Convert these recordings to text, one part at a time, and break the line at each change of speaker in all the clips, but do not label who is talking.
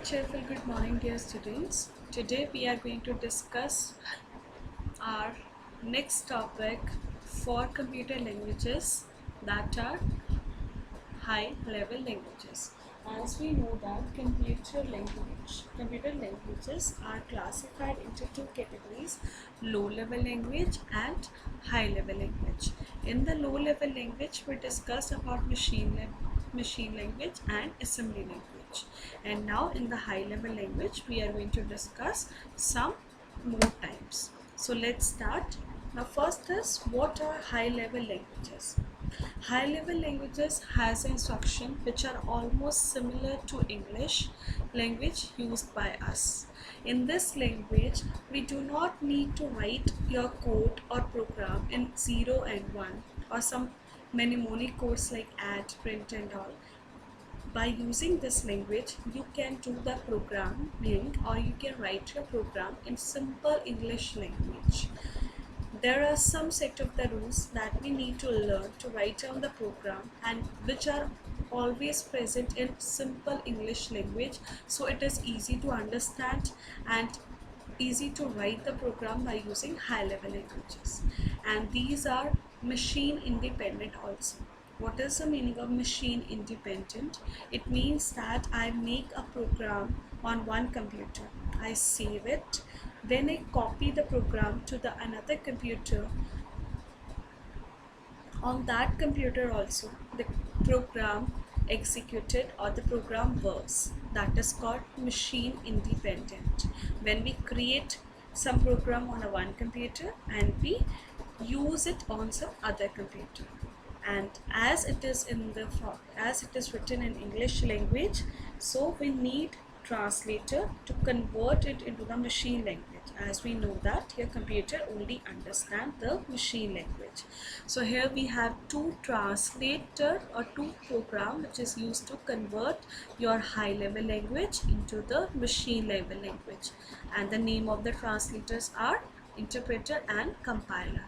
cheerful good morning, dear students. Today we are going to discuss our next topic for computer languages, that are high level languages. As we know that computer languages are classified into two categories: low level language and high level language. In the low level language we discussed about machine language and assembly language, and now in the high level language we are going to discuss some more types. So let's start. Now first is, what are high level languages? High level languages has instruction which are almost similar to English language used by us. In this language, we do not need to write your code or program in 0 and 1 or some mnemonic codes like add, print and all. By using this language, you can do the programming or you can write your program in simple English language. There are some set of the rules that we need to learn to write down the program, and which are always present in simple English language, so it is easy to understand and easy to write the program by using high level languages. And these are machine independent also. What is the meaning of machine independent? It means that I make a program on one computer, I save it, then I copy the program to the another computer. On that computer also the program executed or the program works. That is called machine independent. When we create some program on a one computer and we use it on some other computer, and as it is written in English language, so we need translator to convert it into the machine language, as we know that your computer only understand the machine language. So here we have two translator or two program which is used to convert your high level language into the machine level language, and the name of the translators are interpreter and compiler.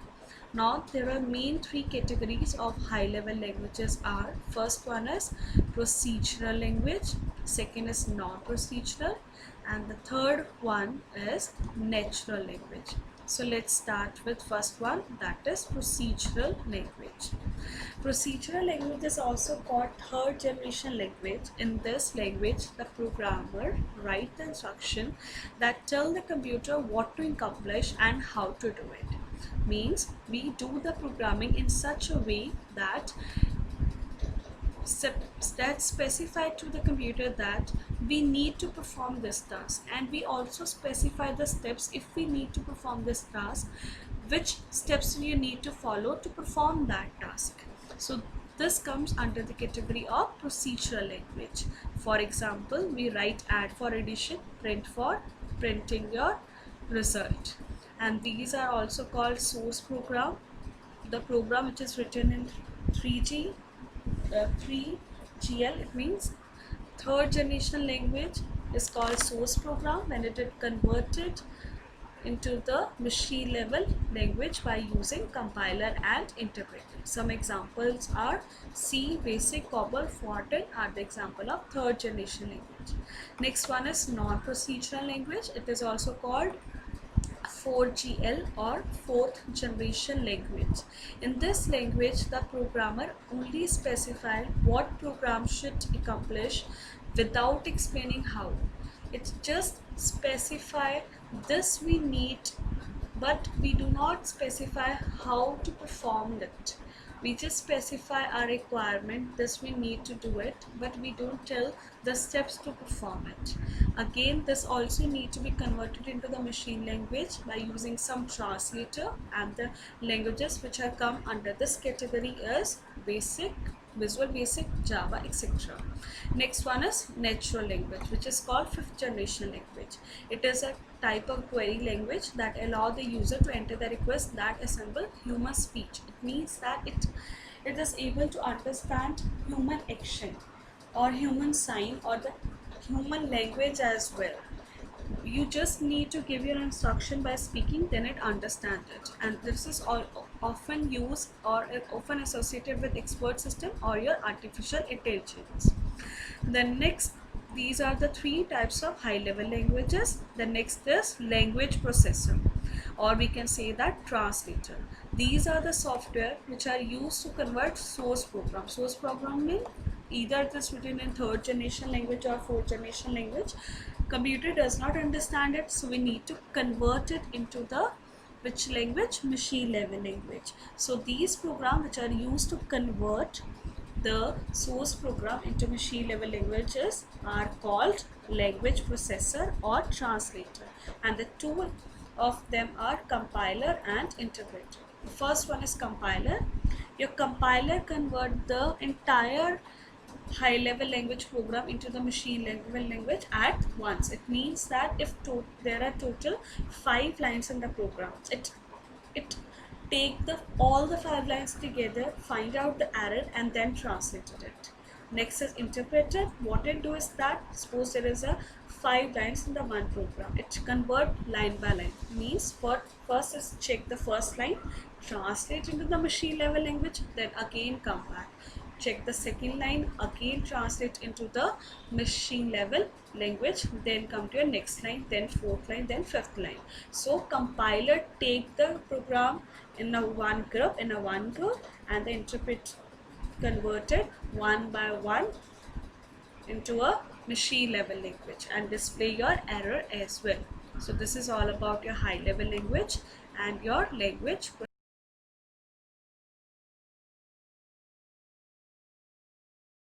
Now there are main three categories of high level languages are: first one is procedural language, second is non-procedural, and the third one is natural language. So let's start with first one, that is procedural language. Procedural language is also called third generation language. In this language, the programmer write the instruction that tell the computer what to accomplish and how to do it. Means we do the programming in such a way that specified to the computer that we need to perform this task, and we also specify the steps if we need to perform this task, which steps you need to follow to perform that task. So this comes under the category of procedural language. For example, we write add for addition, print for printing your result, and these are also called source program. The program which is written in 3GL, it means third generation language, is called source program when it is converted into the machine level language by using compiler and interpreter. Some examples are C, Basic, COBOL, Fortran are the example of third generation language. Next one is non-procedural language. It is also called 4GL or fourth generation language. In this language, the programmer only specifies what program should accomplish without explaining how. It just specify this we need, but we do not specify how to perform it. We just specify our requirement, this we need to do it, but we don't tell the steps to perform it. Again, this also need to be converted into the machine language by using some translator, and the languages which are come under this category is Basic, Visual Basic, Java, etc. Next one is natural language, which is called fifth generation language. It is a type of query language that allow the user to enter the request that assemble human speech. It means that it is able to understand human action or human sign or the human language as well. You just need to give your instruction by speaking, then it understands it, and this is all often used or often associated with expert system or your artificial intelligence. The next these are the three types of high level languages. The next is language processor, or we can say that translator. These are the software which are used to convert source program. Source program means either it is written in third generation language or fourth generation language. Computer does not understand it, so we need to convert it into the which language? Machine level language. So these programs which are used to convert the source program into machine level languages are called language processor or translator, and the two of them are compiler and interpreter. The first one is compiler. Your compiler convert the entire high level language program into the machine level language at once. It means that if there are total 5 lines in the program, it take all the 5 lines together, find out the error, and then translated it. Next is interpreter. What it do is that suppose there is a 5 lines in the one program, it convert line by line. Means first is check the first line, translate into the machine level language, then again come back, check the second line, again translate into the machine level language, then come to your next line, then fourth line, then fifth line. So compiler take the program in a one group, and the interpret converted one by one into a machine level language and display your error as well. So this is all about your high level language and your language